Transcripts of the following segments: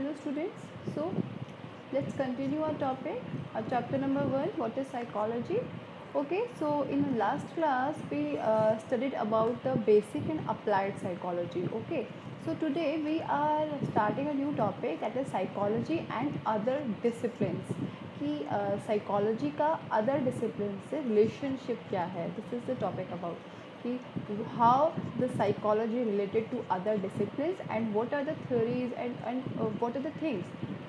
Hello students, so let's continue our topic, chapter number 1, what is psychology. Okay, so in the last class we studied about the basic and applied psychology. Okay, so today we are starting a new topic, that is psychology and other disciplines. कि psychology का other discipline से relationship क्या है, this is the topic about कि how the psychology related to other disciplines and what are the theories and what are the things,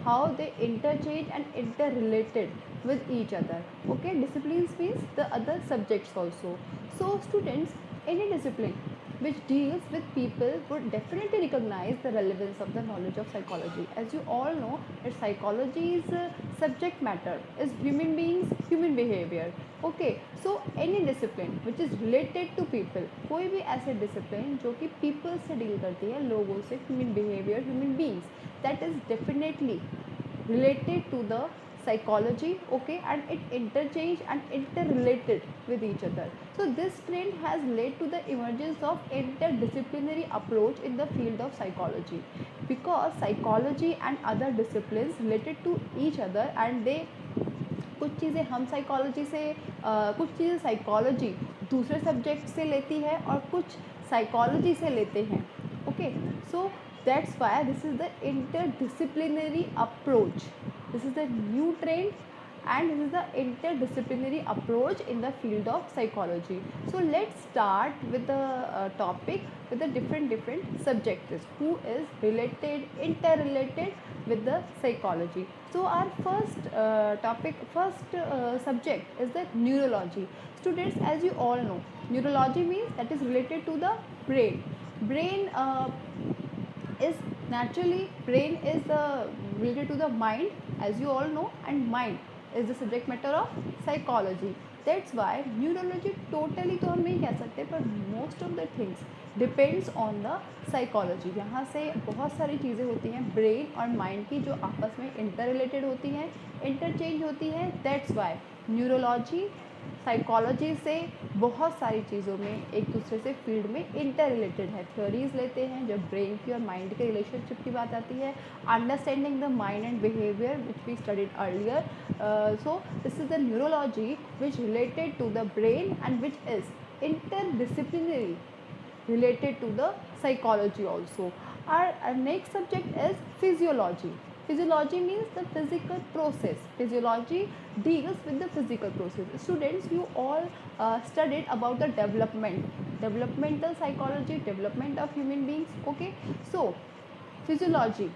how they interchange and interrelated with each other. Okay, disciplines means the other subjects also. So students, any discipline which deals with people would definitely recognize the relevance of the knowledge of psychology. As you all know that psychology's subject matter is human beings, human behavior. Okay, so any discipline which is related to people, कोई भी ऐसे discipline जो कि people से deal करती है, लोगों से, human behavior, human beings, that is definitely related to the psychology. Okay, and it interchange and interrelated with each other. So this trend has led to the emergence of interdisciplinary approach in the field of psychology, because psychology and other disciplines related to each other and they कुछ चीज़ें हम psychology से कुछ चीज़ें psychology दूसरे subject से लेती है और कुछ साइकोलॉजी से लेते हैं. Okay, so that's why this is the interdisciplinary approach. This is the new trend and this is the interdisciplinary approach in the field of psychology. So let's start with the topic with the different subjects who is related, interrelated with the psychology. So our first subject is the neurology. Students, as you all know, neurology means that is related to the brain. Brain is related to the mind, as you all know, and mind is the subject matter of psychology. That's why neurology totally तो हम नहीं कह सकते, पर most of the things depends on the psychology. यहाँ से बहुत सारी चीज़ें होती हैं brain और mind की जो आपस में interrelated होती हैं, interchange होती हैं. That's why neurology साइकोलॉजी से बहुत सारी चीज़ों में एक दूसरे से फील्ड में इंटर रिलेटेड है. थ्योरीज लेते हैं जब ब्रेन की और माइंड के रिलेशनशिप की बात आती है. Understanding the mind and behaviour which we studied earlier. So this is the neurology which related to the brain and which is interdisciplinary related to the psychology also. Our next subject is physiology. Physiology means the physical process. Physiology deals with the physical process. Students, you all studied about the developmental psychology, development of human beings. Okay, so physiology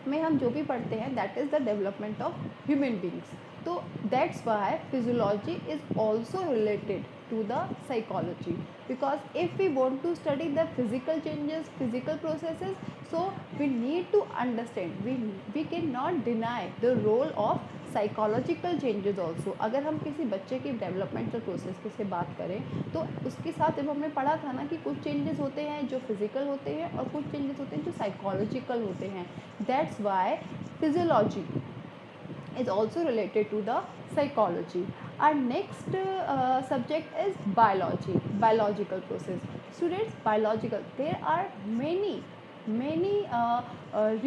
में हम जो भी पढ़ते हैं that is the development of human beings. तो that's why physiology is also related to the psychology, because if we want to study the physical changes, physical processes, so we need to understand, we cannot deny the role of psychological changes also. अगर हम किसी बच्चे की developmental process की से बात करें तो उसके साथ जब हमने पढ़ा था ना कि कुछ चेंजेस होते हैं जो फिजिकल होते हैं और कुछ चेंजेस होते हैं जो साइकोलॉजिकल होते हैं. That's why physiology is also related to the psychology. Our next subject is biology, biological process. Students, biological, there are many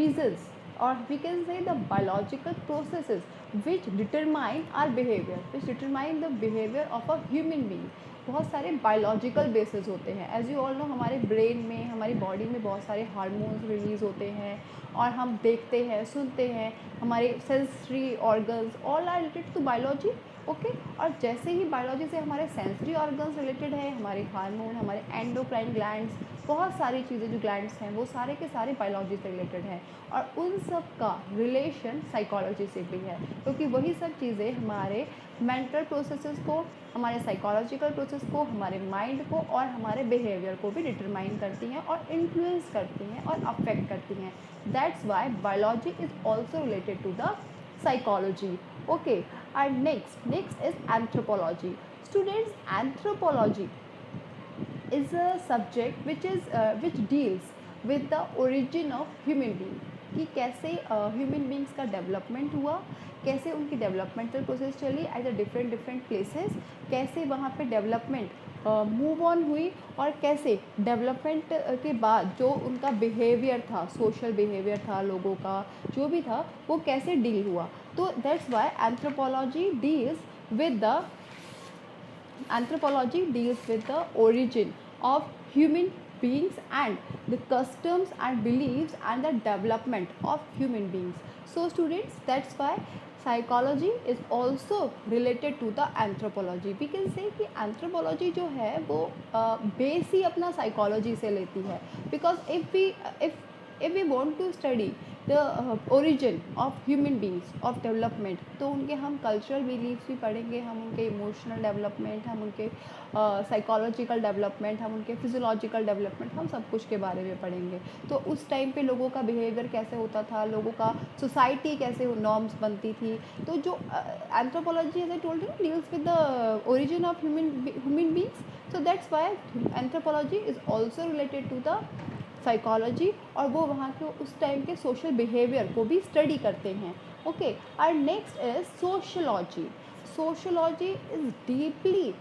reasons, or we can say the biological processes which determine our behavior, which determine the behavior of a human being. बहुत सारे biological basis होते हैं. As you all no, हमारे brain में, हमारी body में बहुत सारे हार्मोन्स रिलीज़ होते हैं और हम देखते हैं, सुनते हैं. हमारे sensory organs all are related to biology. Okay, और जैसे ही बायोलॉजी से हमारे सेंसरी ऑर्गन्स रिलेटेड है, हमारे हार्मोन, हमारे एंडोक्राइन ग्लैंड्स, बहुत सारी चीज़ें जो ग्लैंड्स हैं वो सारे के सारे बायोलॉजी से रिलेटेड हैं. और उन सब का रिलेशन साइकोलॉजी से भी है, क्योंकि वही सब चीज़ें हमारे मेंटल प्रोसेसेस को, हमारे साइकोलॉजिकल प्रोसेस को, हमारे माइंड को और हमारे बिहेवियर को भी डिटरमाइन करती हैं और इन्फ्लुएंस करती हैं और अफेक्ट करती हैं. That's why biology is also related to the psychology. Okay, and next is anthropology. Students, anthropology is a subject which deals with the origin of human being, कि कैसे ह्यूमन बींग्स का development हुआ, कैसे उनकी developmental process चली at the different places, कैसे वहाँ पे डेवलपमेंट मूव ऑन हुई और कैसे डेवलपमेंट के बाद जो उनका बिहेवियर था, सोशल बिहेवियर था लोगों का, जो भी था वो कैसे डील हुआ. तो that's Y anthropology deals with the origin of human beings and the customs and beliefs and the development of human beings. So students, that's why psychology is also related to the anthropology. We can say कि anthropology जो है वो base ही अपना psychology से लेती है, because if we want to study the origin of human beings of development, तो उनके हम cultural beliefs भी पढ़ेंगे, हम उनके emotional development, हम उनके psychological development, हम उनके physiological development, हम सब कुछ के बारे में पढ़ेंगे. तो उस टाइम पे लोगों का behavior कैसे होता था, लोगों का society कैसे norms बनती थी. तो जो anthropology, as I told you, deals with the origin of human beings. So that's why anthropology is also related to the psychology, और वो वहाँ के उस टाइम के सोशल बिहेवियर को भी स्टडी करते हैं. ओके, और next is sociology. Sociology is deeply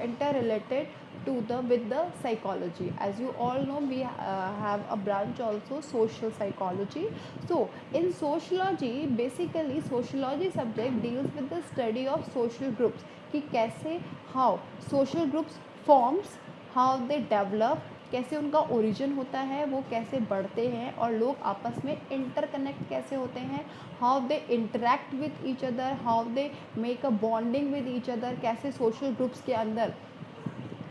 interrelated to with the psychology. As you all know, we have a branch also, social psychology. So in sociology, basically sociology subject deals with the study of social groups, कि कैसे how social groups forms, how they develop, कैसे उनका origin होता है, वो कैसे बढ़ते हैं और लोग आपस में इंटरकनेक्ट कैसे होते हैं, how they interact with each other, how they make a bonding with each other, कैसे सोशल ग्रुप्स के अंदर,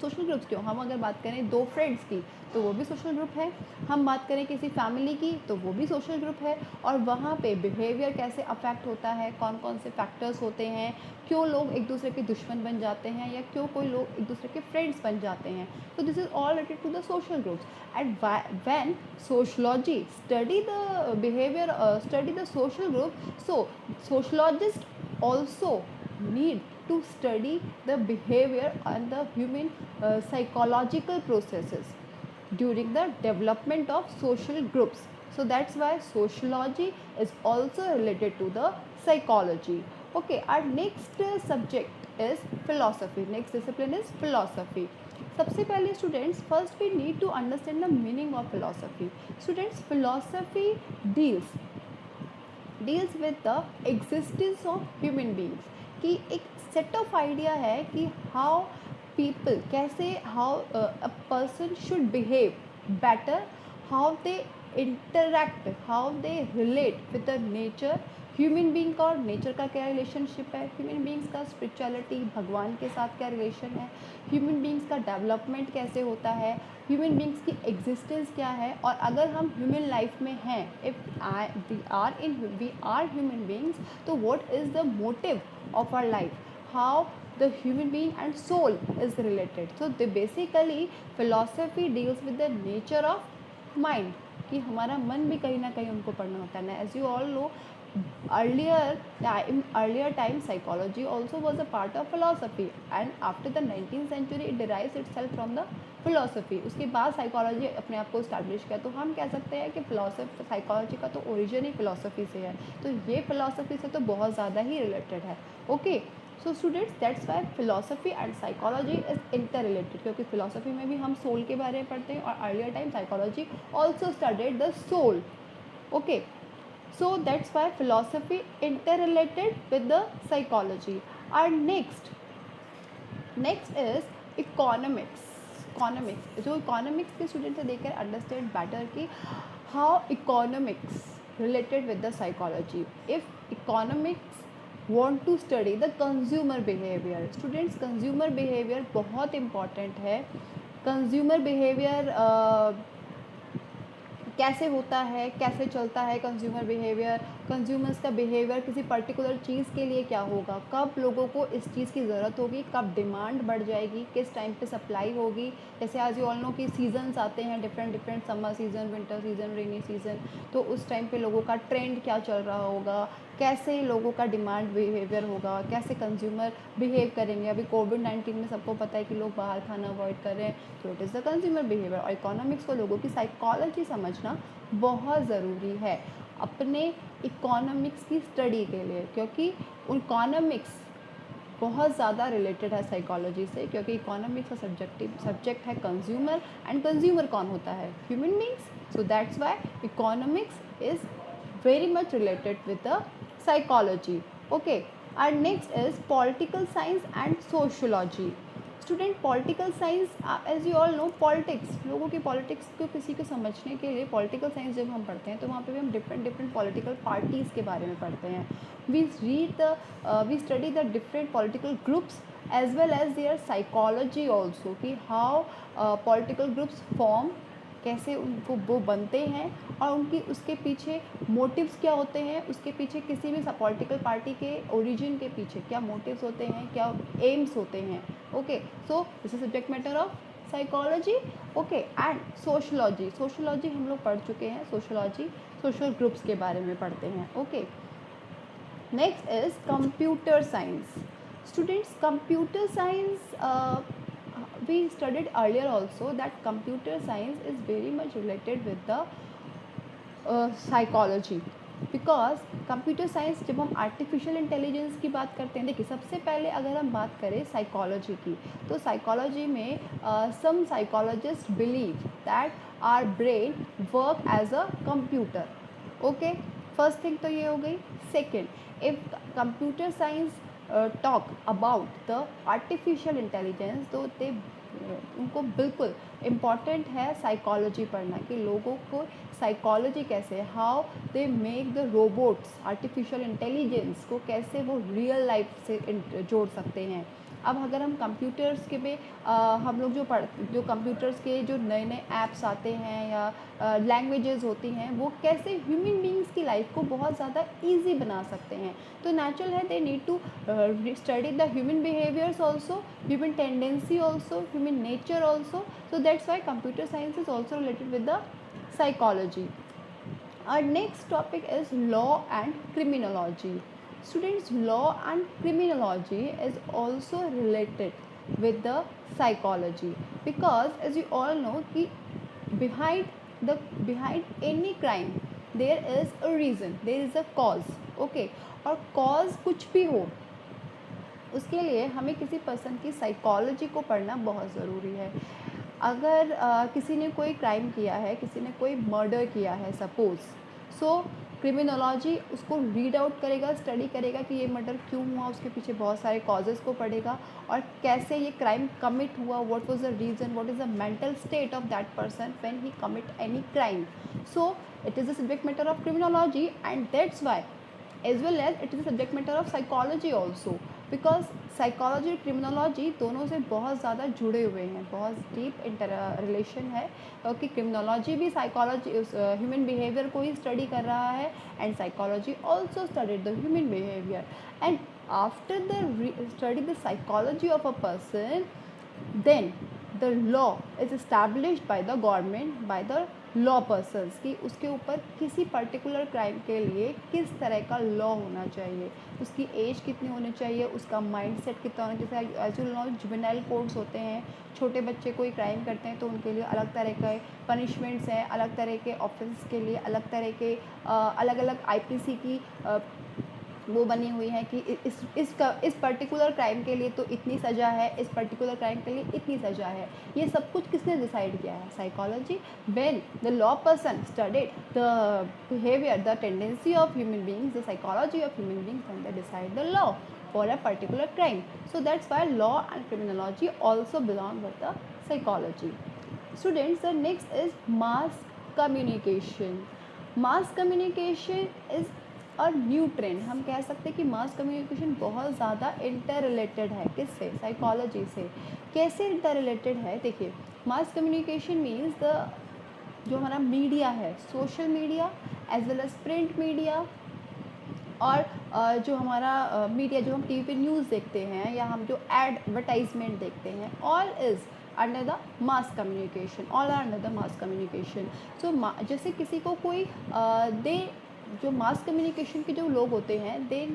सोशल ग्रुप्स क्यों, हम अगर बात करें दो फ्रेंड्स की तो वो भी सोशल ग्रुप है, हम बात करें किसी फैमिली की तो वो भी सोशल ग्रुप है, और वहाँ पे बिहेवियर कैसे अफेक्ट होता है, कौन कौन से फैक्टर्स होते हैं, क्यों लोग एक दूसरे के दुश्मन बन जाते हैं या क्यों कोई लोग एक दूसरे के फ्रेंड्स बन जाते हैं. तो this is all related to the social groups. And when sociology study the behaviour, study the social group, so sociologist also need to study the behavior and the human psychological processes during the development of social groups. So that's why sociology is also related to the psychology. Okay, our next subject is philosophy. Next discipline is philosophy. सबसे पहले students, first we need to understand the meaning of philosophy. Students, philosophy deals with the existence of human beings, कि एक set of idea है कि how people, कैसे how a person should behave better, how they interact, how they relate with the nature. Human being का और nature का क्या relationship है, ह्यूमन बींग्स का स्पिरिचुअलिटी, भगवान के साथ क्या रिलेशन है, ह्यूमन बींग्स का डेवलपमेंट कैसे होता है, ह्यूमन बींग्स की एग्जिस्टेंस क्या है, और अगर हम ह्यूमन लाइफ में हैं, if we are human beings, तो what is the motive of our life, how the human being and soul is related. So they basically philosophy deals with the nature of mind, कि हमारा मन भी कहीं ना कहीं उनको पढ़ना होता है ना. As you all know, earlier time psychology also was a part of philosophy, and after the 19th century it derives itself from the philosophy. उसके बाद साइकोलॉजी अपने आप को इस्टेब्लिश किया. तो हम कह सकते हैं कि साइकोलॉजी का तो ओरिजिन ही फिलोसफी से है, तो ये फिलोसफी से तो बहुत ज़्यादा ही रिलेटेड है. Okay, so students, that's why philosophy and psychology is inter related, क्योंकि फिलोसफी में भी हम सोल के बारे में पढ़ते हैं, और earlier time psychology also studied the soul. Okay, so that's why philosophy interrelated with the psychology. Our next is economics. जो economics के स्टूडेंट देकर अंडरस्टैंड बेटर कि how economics related with the psychology. If economics want to study the consumer behavior. Students, consumer behaviour बहुत important है. Consumer behaviour कैसे होता है, कैसे चलता है कंज्यूमर बिहेवियर, कंज्यूमर्स का बिहेवियर किसी पर्टिकुलर चीज़ के लिए क्या होगा, कब लोगों को इस चीज़ की ज़रूरत होगी, कब डिमांड बढ़ जाएगी, किस टाइम पे सप्लाई होगी. जैसे आज यू ऑल नो कि सीजन्स आते हैं, different summer season, winter season, rainy season, तो उस टाइम पे लोगों का ट्रेंड क्या चल रहा होगा, कैसे लोगों का डिमांड बिहेवियर होगा, कैसे कंज्यूमर बिहेव करेंगे. अभी कोविड-19 में सबको पता है कि लोग बाहर खाना अवॉइड कर रहे हैं, तो it is the consumer behaviour. और इकोनॉमिक्स को लोगों की साइकोलॉजी समझना बहुत ज़रूरी है अपने इकोनॉमिक्स की स्टडी के लिए, क्योंकि इकोनॉमिक्स बहुत ज़्यादा रिलेटेड है साइकोलॉजी से, क्योंकि इकोनॉमिक्स का सब्जेक्ट है कंज्यूमर, एंड कंज्यूमर कौन होता है? Human beings. So that's Y economics is very much related with the psychology. Okay, and next is political science and sociology. Student political science, as you all know, politics, लोगों की politics को किसी को समझने के लिए पॉलिटिकल साइंस जब हम पढ़ते हैं तो वहाँ पे भी हम डिफरेंट पॉलिटिकल पार्टीज़ के बारे में पढ़ते हैं. We study the different political groups as well as their psychology also, कि हाउ पॉलिटिकल ग्रुप्स फॉर्म, कैसे उनको वो बनते हैं और उनकी उसके पीछे मोटिव्स क्या होते हैं, उसके पीछे किसी भी पॉलिटिकल पार्टी के ओरिजिन के पीछे क्या मोटिव्स होते हैं, क्या एम्स होते हैं. Okay, so this is subject matter of psychology. Okay, and sociology हम लोग पढ़ चुके हैं. सोशोलॉजी सोशल ग्रुप्स के बारे में पढ़ते हैं. Okay, next is computer science. Students, computer science, we studied earlier also that computer science is very much related with the psychology, because computer science जब हम artificial intelligence की बात करते हैं, देखिए सबसे पहले अगर हम बात करें साइकोलॉजी की, तो साइकोलॉजी में some psychologists believe that our brain work as a computer. okay, first thing तो ये हो गई. second, if computer science talk about the artificial intelligence, तो उनको बिल्कुल इम्पॉर्टेंट है साइकोलॉजी पढ़ना, कि लोगों को साइकोलॉजी कैसे, how they make the robots, artificial intelligence को कैसे वो रियल लाइफ से जोड़ सकते हैं. अब अगर हम कंप्यूटर्स के पे हम लोग जो कंप्यूटर्स के जो नए नए ऐप्स आते हैं या लैंग्वेजेस होती हैं, वो कैसे ह्यूमन बींग्स की लाइफ को बहुत ज़्यादा ईजी बना सकते हैं. तो नेचुरल है, they need to study the human behaviours also, human tendency also, human nature also. So that's why computer science is also related with the psychology. Our next topic is law and criminology. Students, law and criminology is also related with the psychology, because as you all know कि behind any crime there is a reason, there is a cause. okay, और cause कुछ भी हो, उसके लिए हमें किसी person की साइकोलॉजी को पढ़ना बहुत ज़रूरी है. अगर किसी ने कोई क्राइम किया है, किसी ने कोई मर्डर किया है सपोज़, सो क्रिमिनोलॉजी उसको रीड आउट करेगा, स्टडी करेगा कि ये मर्डर क्यों हुआ, उसके पीछे बहुत सारे कॉजेज़ को पढ़ेगा, और कैसे ये क्राइम कमिट हुआ, what was the reason, what is the mental state of that person when he commit any crime. So it is the subject matter of criminology, and that's why as well as it is a subject matter of psychology also, because psychology और criminology दोनों से बहुत ज़्यादा जुड़े हुए हैं, बहुत deep relation है, क्योंकि क्रिमिनोलॉजी भी साइकोलॉजी ह्यूमन बिहेवियर को ही स्टडी कर रहा है, and psychology also studied the human behaviour. And after the study the psychology of a person, then the law is established by the government, by the law persons, की उसके ऊपर किसी particular crime के लिए किस तरह का लॉ होना चाहिए, उसकी एज कितनी होनी चाहिए, उसका माइंड सेट कितना होना चाहिए. As you know, juvenile codes होते हैं, छोटे बच्चे कोई क्राइम करते हैं तो उनके लिए अलग तरह के पनिशमेंट्स हैं, अलग तरह के ऑफेंस के लिए अलग तरह के अलग अलग आईपीसी की वो बनी हुई है कि इस पर्टिकुलर क्राइम के लिए तो इतनी सज़ा है, इस पर्टिकुलर क्राइम के लिए इतनी सज़ा है. ये सब कुछ किसने डिसाइड किया है? Psychology. When the law person studied the behaviour, the tendency of human beings, the psychology of human beings, and they decide the law for a particular crime. So that's Y law and criminology also belong with the psychology. Students, the next is mass communication. Mass communication is और new trend. हम कह सकते हैं कि mass communication बहुत ज़्यादा inter related है. किससे? साइकोलॉजी से. कैसे इंटर रिलेटेड है? देखिए, मास कम्युनिकेशन मीन्स द जो हमारा मीडिया है, social media as well as print media, और जो हमारा मीडिया जो हम टीवी पे न्यूज़ देखते हैं या हम जो एडवर्टाइजमेंट देखते हैं, all is under the mass communication, all are under the mass communication. So जैसे किसी को कोई दे जो मास कम्युनिकेशन के जो लोग होते हैं they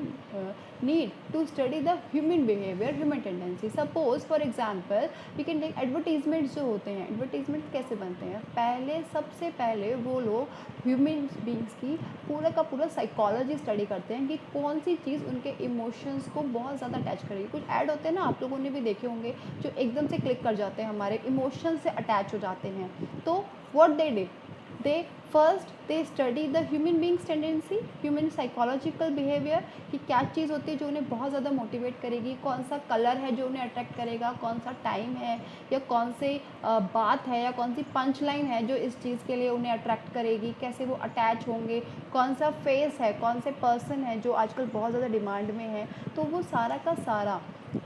need to study the human behaviour, human tendency. Suppose for example we can take advertisements जो होते हैं, एडवर्टीजमेंट कैसे बनते हैं, पहले सबसे पहले वो लोग ह्यूमन बींग्स की पूरा का पूरा साइकोलॉजी स्टडी करते हैं कि कौन सी चीज़ उनके इमोशंस को बहुत ज़्यादा अटैच करेगी। कुछ ऐड होते हैं ना, आप लोगों ने भी देखे होंगे, जो एकदम से क्लिक कर जाते हैं, हमारे इमोशन से अटैच हो जाते हैं। तो what they did, they first they study the human beings tendency, human psychological behaviour, कि क्या चीज़ होती है जो उन्हें बहुत ज़्यादा मोटिवेट करेगी, कौन सा कलर है जो उन्हें अट्रैक्ट करेगा, कौन सा टाइम है या कौन से बात है या कौन सी पंच लाइन है जो इस चीज़ के लिए उन्हें अट्रैक्ट करेगी, कैसे वो अटैच होंगे, कौन सा फेस है, कौन से पर्सन है जो आजकल बहुत ज़्यादा डिमांड में है। तो वो सारा का सारा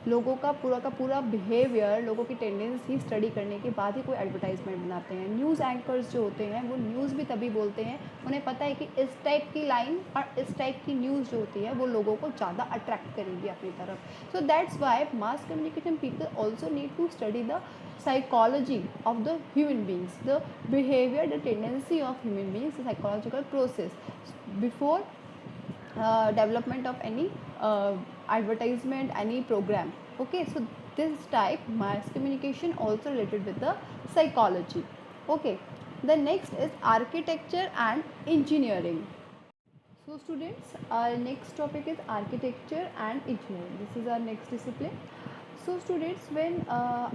लोगों का पूरा बिहेवियर, लोगों की टेंडेंसी स्टडी करने के बाद ही कोई एडवर्टाइजमेंट बनाते हैं। न्यूज़ एंकर्स जो होते हैं वो न्यूज़ भी तभी बोलते हैं, उन्हें पता है कि इस टाइप की लाइन और इस टाइप की न्यूज़ जो होती है वो लोगों को ज़्यादा अट्रैक्ट करेगी अपनी तरफ। So that's why mass communication people also need to study the psychology of the human beings, the behavior, the tendency of human beings, the psychological process before development of any advertisement, any program. Okay, so this type mass communication also related with the psychology. Okay, the next is architecture and engineering. So students, our next topic is architecture and engineering. This is our next discipline. So students, when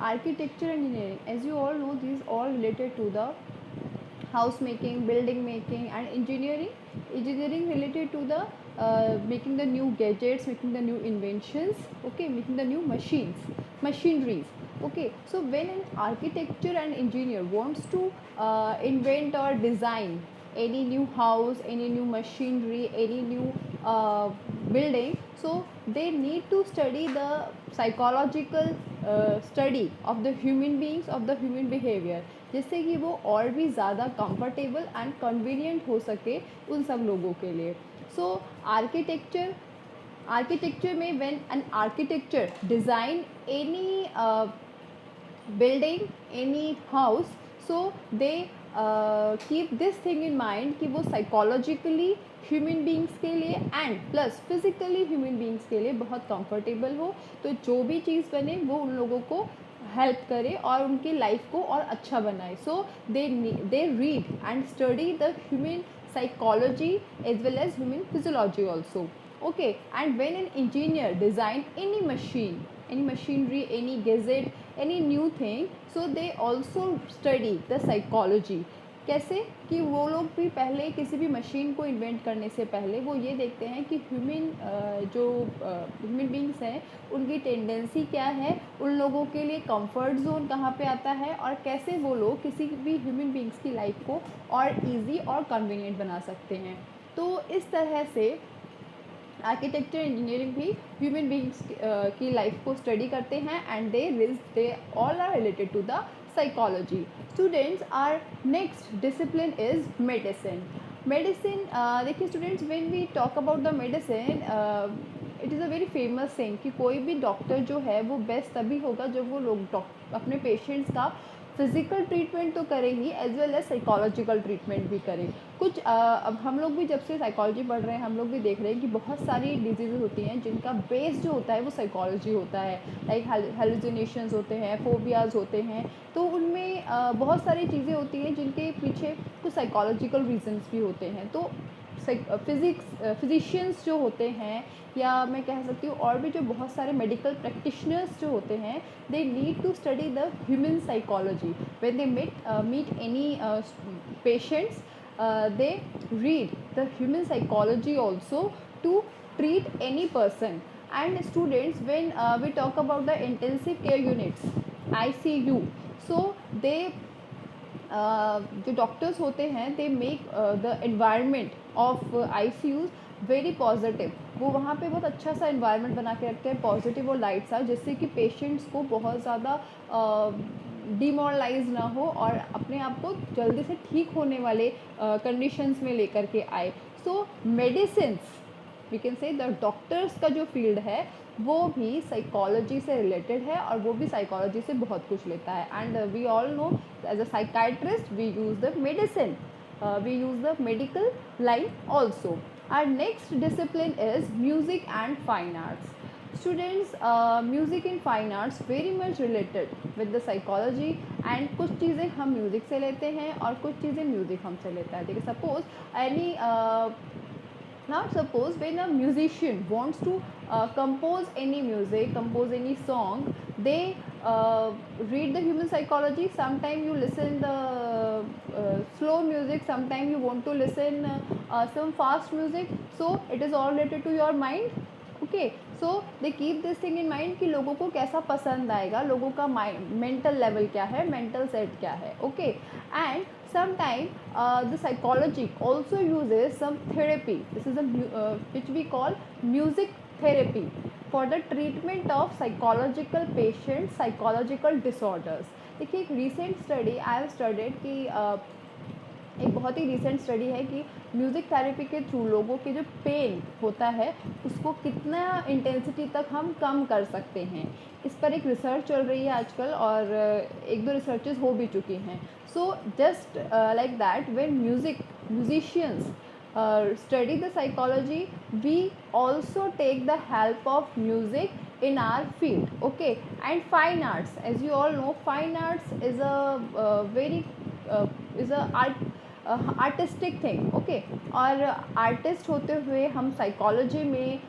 architecture and engineering, as you all know, these all related to the house making, building making, and engineering related to the making the new gadgets, making the new inventions, okay, making the new machineries. Okay, so when an architecture and engineer wants to invent or design any new house, any new machinery, any new building, so they need to study the psychological study of the human beings, of the human behavior, जिससे कि वो और भी ज़्यादा comfortable and convenient हो सके उन सब लोगों के लिए। सो आर्किटेक्चर में when an architecture design any building, any house, so they keep this thing in mind कि वो psychologically ह्यूमन बींग्स के लिए and plus physically human beings के लिए बहुत कंफर्टेबल हो, तो जो भी चीज़ बने वो उन लोगों को हेल्प करे और उनकी लाइफ को और अच्छा बनाए। So they read and study the human psychology as well as human physiology also. Okay, and when an engineer design any machine, any machinery, any gadget, any new thing, so they also study the psychology. कैसे कि वो लोग भी पहले किसी भी machine को invent करने से पहले वो ये देखते हैं कि ह्यूमन बींग्स हैं उनकी टेंडेंसी क्या है, उन लोगों के लिए कंफर्ट जोन कहाँ पे आता है और कैसे वो लोग किसी भी ह्यूमन बींग्स की लाइफ को और इजी और कन्वीनियंट बना सकते हैं। तो इस तरह से आर्किटेक्चर इंजीनियरिंग भी ह्यूमन बींग्स की लाइफ को स्टडी करते हैं and they all are related to the psychology. Students, our next discipline is medicine. देखिए students, when we talk about the medicine, it is a very famous saying कि कोई भी doctor जो है वो बेस्ट तभी होगा जब वो लोग अपने पेशेंट्स का फिज़िकल ट्रीटमेंट तो करें ही as well as psychological treatment भी करें। कुछ अब हम लोग भी जब से साइकोलॉजी पढ़ रहे हैं हम लोग भी देख रहे हैं कि बहुत सारी डिजीज़ होती हैं जिनका बेस जो होता है वो साइकोलॉजी होता है, लाइक हेलुसिनेशंस होते हैं, फोबियाज़ होते हैं, तो उनमें बहुत सारी चीज़ें होती हैं जिनके पीछे कुछ साइकोलॉजिकल रीजंस भी होते हैं। तो फिजिशियंस जो होते हैं या मैं कह सकती हूँ और भी जो बहुत सारे मेडिकल प्रैक्टिशनर्स जो होते हैं, they need to study the human psychology when they meet any patients, they read the human psychology also to treat any person. And students, when we talk about the intensive care units ICU, so they जो doctors होते हैं they make the environment of ICUs very positive. वो वहाँ पे बहुत अच्छा सा environment बना के रखते हैं, पॉजिटिव और लाइट सा, जिससे कि पेशेंट्स को बहुत ज़्यादा डिमोरलाइज ना हो और अपने आप को जल्दी से ठीक होने वाले कंडीशंस में लेकर के आए। So medicines, we can say the doctors का जो फील्ड है वो भी साइकोलॉजी से रिलेटेड है और वो भी साइकोलॉजी से बहुत कुछ लेता है। And we all know as a psychiatrist we use the medicine we use the medical line also. Our next discipline is music and fine arts. Students, music and fine arts very much related with the psychology, and कुछ चीज़ें हम music से लेते हैं और कुछ चीज़ें music हमसे लेता है. देखिए suppose any now suppose when a musician wants to compose any music, compose any song, they read the human psychology. Sometimes you listen the slow music, sometimes you want to listen some fast music, so it is all related to your mind. Okay, so they keep this thing in mind कि लोगों को कैसा पसंद आएगा, लोगों का mind mental level क्या है, मेंटल सेट क्या है. Okay, and sometime the psychology also uses some therapy. This is a which we call music therapy for the treatment of psychological patients, psychological disorders. देखिए एक recent study I have studied कि एक बहुत ही recent study है कि music therapy के through लोगों के जो पेन होता है उसको कितना इंटेंसिटी तक हम कम कर सकते हैं. इस पर एक रिसर्च चल रही है आजकल और एक दो रिसर्चेस हो भी चुकी हैं. So just like that when musicians study the psychology, we also take the help of music in our field. Okay, and fine arts, as you all know, fine arts is a very is a artistic thing. Okay, और artist होते हुए हम psychology में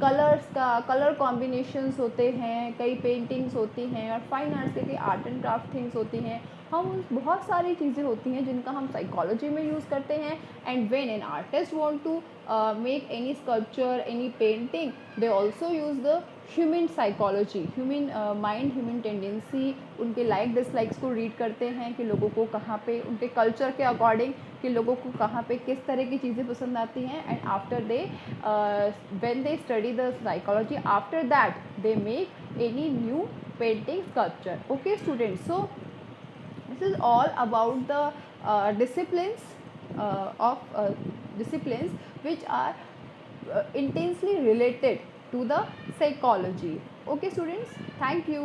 colours का colour combinations होते हैं, कई paintings होती हैं, और फाइन आर्ट्स के कई आर्ट एंड क्राफ्ट थिंग्स होती हैं. हम बहुत सारी चीज़ें होती हैं जिनका हम साइकोलॉजी में यूज़ करते हैं. And when an artist want to make any sculpture, any painting, they also use the human psychology, human mind, human tendency, उनके लाइक डिसलाइक्स को रीड करते हैं कि लोगों को कहाँ पे, उनके कल्चर के अकॉर्डिंग कि लोगों को कहाँ पे किस तरह की चीज़ें पसंद आती हैं. And after they when they study the psychology, after that they make any new painting sculpture. Okay students, so this is all about the disciplines which are intensely related to the psychology. Okay students, thank you.